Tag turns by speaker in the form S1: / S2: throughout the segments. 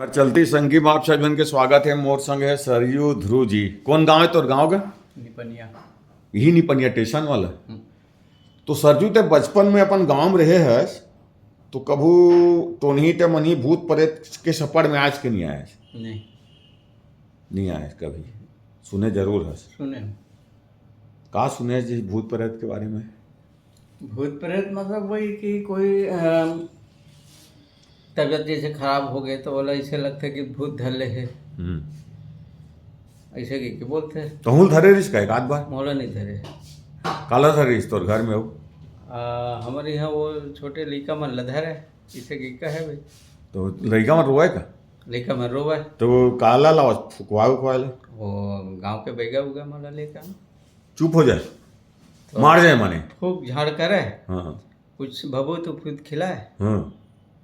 S1: और चलती संगी में आप सजन के स्वागत है। मोर संग है सरयू ध्रुव जी। कौन गांव है तोर गांव का?
S2: निपनिया।
S1: यही निपनिया स्टेशन वाला। तो सरजू ते बचपन में अपन गांव में रहे है तो कभू तो नहीं ते मनी भूत प्रेत के सपड़ में आज के नहीं आए?
S2: नहीं
S1: नहीं आए कभी? सुने जरूर है?
S2: सुने।
S1: का सुने जी भूत प्रेत के बारे में?
S2: भूत प्रेत मतलब वही कि कोई तबीयत जैसे खराब हो गए तो बोला ऐसे लगता है कि भूत धर ले है, ऐसे कि बोलते हैं।
S1: तो हूँ धरे रिस का एक आध बार
S2: मोला नहीं धरे।
S1: काला धरे रिस तोर घर में हो?
S2: हमारे यहाँ वो छोटे लड़का मन लधर है, इसे गिक्का है भाई।
S1: तो लड़का में रोए का?
S2: लड़का मन रोवा है
S1: तो काला लाओ फुकवा उकवा ले,
S2: वो गांव के बैगा उगा मला लेकर
S1: चुप हो जाए
S2: तो
S1: मार जाए माने।
S2: खूब झाड़ करे,
S1: हाँ
S2: कुछ भभू तो खुद खिलाए
S1: हाँ।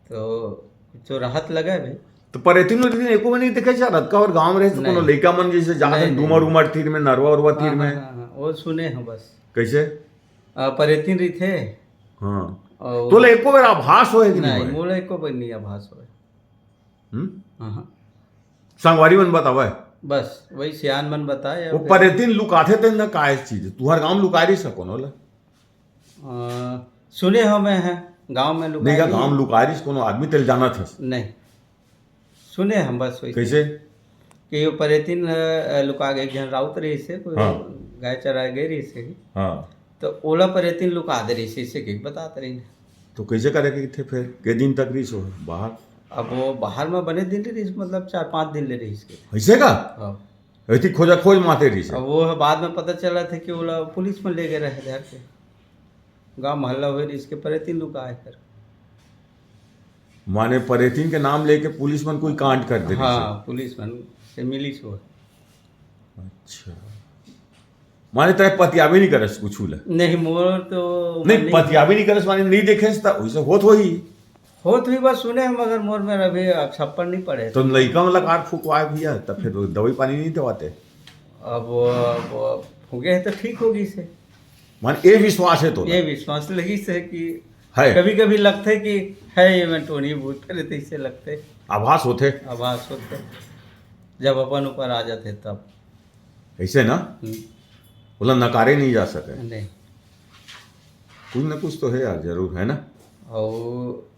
S2: तो कुछ तो राहत लगा भाई।
S1: तो परेतिन उरेतिन एको में नहीं देखे जा रत का और गांव में रहे तो कोनो लइका मन जैसे जाते डूमर उमर तीर में नरवा उरवा तीर में
S2: वो सुने हैं बस।
S1: कैसे
S2: परेतिन रही थे।
S1: हाँ तो ले एको बेर आभास होए कि
S2: नहीं
S1: नहीं?
S2: मोला एको बार नहीं आभास होए। हाँ
S1: संगवारी मन बतावे
S2: बस वही सियान मन बताए।
S1: वो परेतिन लुकाथे ते ना का चीज तुहर गांव में लुकारी सको होला?
S2: सुने हो मैं है गांव में
S1: नहीं का गांव लुकारी कोनो आदमी तेल जाना था?
S2: नहीं सुने हम बस वही।
S1: कैसे
S2: कि वो परेतिन लुका गए जन राउत रही से कोई गाय चरा गई रही से
S1: हाँ
S2: तो ओला परेतिन लुका दे रही से इसे कि बताते रही।
S1: तो कैसे करे के थे फिर के दिन तक रिस हो बाहर?
S2: अब वो बाहर में बने दिन ले रही मतलब 4-5 दिन ले रही इसके।
S1: ऐसे का
S2: हाँ
S1: ऐसी खोजा खोज माते रही से?
S2: अब वो बाद में पता चला था कि वो पुलिस में ले गए रहे घर के गांव मोहल्ला हुए इसके परेतिन लुका है कर।
S1: माने परेतिन के नाम लेके पुलिस मन कोई कांड कर दे?
S2: हाँ पुलिस मन से मिली सो।
S1: अच्छा माने तय पतियाबी नहीं करस कुछ ला?
S2: नहीं मोर तो
S1: नहीं पतियाबी नहीं करस माने नहीं देखे वैसे होत
S2: ही बस सुने मगर मोर में अभी छप्पड़ नहीं पड़े।
S1: तो लड़का मतलब कार फुकवाए भैया तब फिर दवाई पानी नहीं दवाते?
S2: अब वो फूके है तो ठीक होगी से
S1: माने ये विश्वास है तो
S2: ये विश्वास लगी से कि
S1: है
S2: कभी कभी लगते कि है ये मैं टोनी भूत करे तो इससे लगते
S1: आभास होते
S2: आभास होते जब अपन ऊपर आ जाते तब
S1: ऐसे ना बोला नकारे नहीं जा सके।
S2: नहीं
S1: कुछ ना कुछ तो है यार जरूर है ना।
S2: और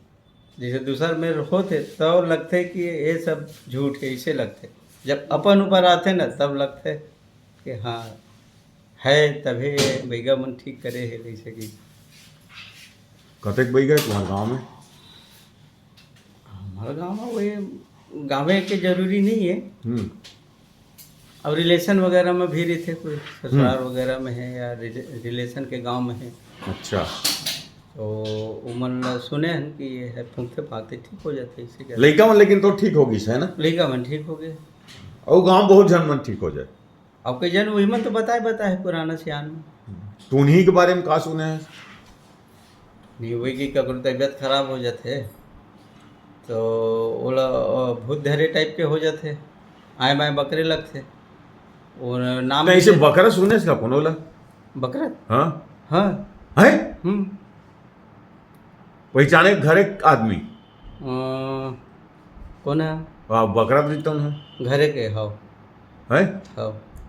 S2: जैसे दूसर में होते तो लगते कि ये सब झूठ है इसे लगते जब अपन ऊपर आते ना तब लगते कि हाँ है तभी बैगा मन ठीक करे है जैसे कि।
S1: कतेक बई गए तुम्हारे गाँव में?
S2: हमारे गाँव में वही गाँव के जरूरी नहीं है। अब रिलेशन वगैरह में भी रही थे कोई ससुराल वगैरह में है या रिलेशन के गांव में है।
S1: अच्छा
S2: तो उमन सुने हैं कि ये है फूंकते फाकते ठीक हो जाते इसी का
S1: लड़का मन लेकिन तो ठीक होगी है ना?
S2: लड़का मन ठीक हो गए
S1: और गांव बहुत जन मन ठीक हो जाए।
S2: अब कई जन वही मन तो बताए पुराना सियान में।
S1: तो उन्हीं के बारे में का सुने हैं?
S2: नहीं वही की कभी तबीयत खराब हो जाते तो ओला भूत धरे टाइप के हो जाते आए बाएँ बकरे लगते और नाम
S1: नहीं से बकरा सुने इसका कौन होला?
S2: बकरा
S1: हाँ
S2: हाँ
S1: है पहचाने घर एक आदमी
S2: कौन है?
S1: बकरा देता हूँ
S2: घरे के हाउ
S1: है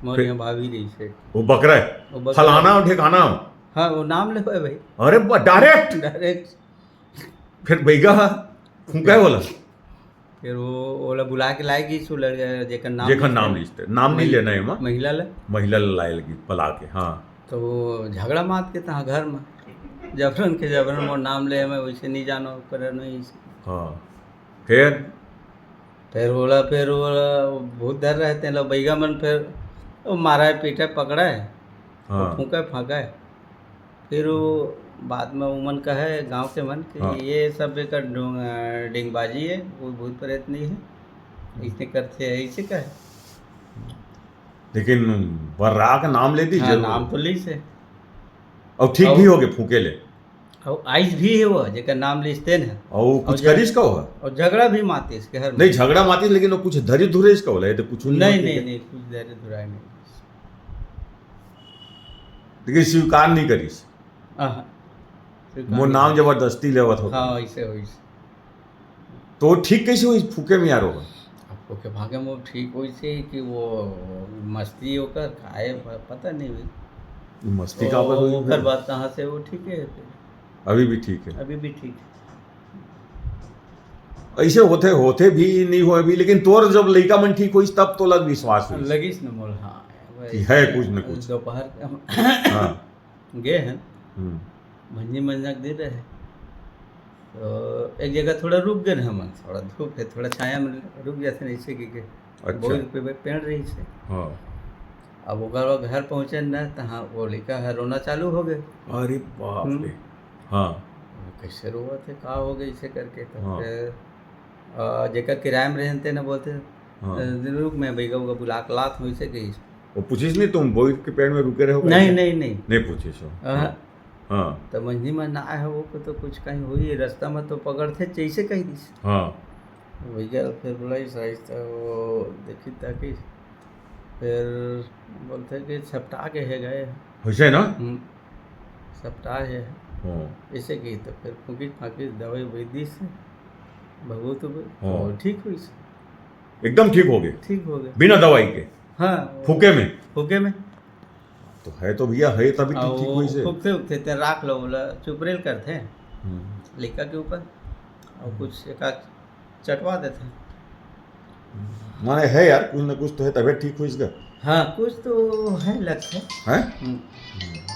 S2: मोर यहाँ भाभी रही से
S1: वो बकरा है फलाना और ठिकाना।
S2: हाँ वो नाम ले भाई।
S1: अरे
S2: डायरेक्ट
S1: फिर बैगा फूका बोला
S2: फिर वो ओला बुला के लाएगी सो जेकर
S1: नाम लिखते नाम नहीं लेना है मां महिला लाए लगी पला के। हाँ
S2: तो वो झगड़ा मात के तहाँ घर में जबरन मोर नाम ले मैं वैसे नहीं जानो करे नहीं।
S1: हाँ
S2: फिर बोला भूत डर रहते हैं लोग बैगा मन फिर वो मारा है पीटा पकड़ा है फूका फाका है। फिर वो बाद में उमन का है गांव के मन कि ये सब एक डिंगबाजी है कोई भूत प्रेत नहीं है इसने करते हैं ऐसे का है।
S1: लेकिन वर्रा का नाम ले दीजिए।
S2: नाम तो ली से
S1: और ठीक भी हो गए फूके ले
S2: और आइस भी है वो जेकर नाम लिस्ते न
S1: और कुछ करिस का होगा
S2: और झगड़ा भी माते इसके हर
S1: नहीं झगड़ा माती लेकिन वो कुछ धरी धुरे इसका होला तो कुछ
S2: नहीं कुछ धरे धुराए नहीं
S1: लेकिन स्वीकार नहीं करिस वो नाम जबरदस्ती लेवत हो।
S2: हाँ ऐसे हो
S1: तो ठीक कैसे हुई फूके में यार होगा?
S2: ओके भागे में वो ठीक हुई से कि वो मस्ती होकर खाए पता नहीं हुई।
S1: मस्ती का पर हुई
S2: ओकर
S1: फिर?
S2: बात कहाँ से वो ठीक है फिर,
S1: अभी भी ठीक है?
S2: अभी भी ठीक है।
S1: ऐसे होते होते भी नहीं हुए भी, लेकिन तोर जब लड़का मन ठीक हुई तब तो लग विश्वास हुई
S2: लगिस न मोल हाँ
S1: कि है कुछ न कुछ।
S2: दोपहर के हम
S1: हाँ।
S2: गए हैं
S1: हम्म,
S2: भंजी मंजक दे रहे तो एक जगह थोड़ा रुक गए हम, थोड़ा धूप है थोड़ा छाया में रुक जाते नीचे की
S1: अच्छा।
S2: बहुत पे पेड़ रही से।
S1: हाँ।
S2: अब ओकर बाद घर पहुँचे न तो हाँ वो लड़का है रोना चालू हो गए।
S1: अरे बाप रे। हाँ।
S2: कैसे रोआ थे का हो गई इसे करके तो
S1: हाँ।
S2: फिर जेकर किराए में रहते न बोलते
S1: हाँ।
S2: रुक मैं भैया को बुला के लात हुई से गई।
S1: वो पूछिस नहीं तुम बोई के पेड़ में रुके रहो?
S2: नहीं नहीं नहीं
S1: नहीं पूछिस हो?
S2: हाँ।
S1: हाँ।
S2: तो मंझी में ना आए हो को तो कुछ कहीं हुई रास्ता में तो पकड़ते जैसे कही दी
S1: हाँ।
S2: भैया फिर बोला सही तो वो देखी ताकि फिर बोलते कि सप्ताह के है गए
S1: वैसे ना?
S2: सप्ताह है
S1: हाँ।
S2: ऐसे की तो फिर फूकी फाकी दवाई वही दी से भगवत
S1: हाँ।
S2: और ठीक हुई से
S1: एकदम ठीक हो गए
S2: ठीक हो गए
S1: बिना दवाई के?
S2: हाँ
S1: फूके में?
S2: फूके में
S1: तो है तो भैया है तभी ठीक ठीक हुई से।
S2: फूकते उगते थे राख लो बोला चुपरेल करते हैं
S1: हम्म।
S2: लिखा के ऊपर और कुछ एक आध चटवा देते हैं।
S1: माने है यार कुछ ना कुछ तो है तबीयत ठीक हुई इसका।
S2: हाँ कुछ तो है लक्ष्य
S1: है?
S2: है।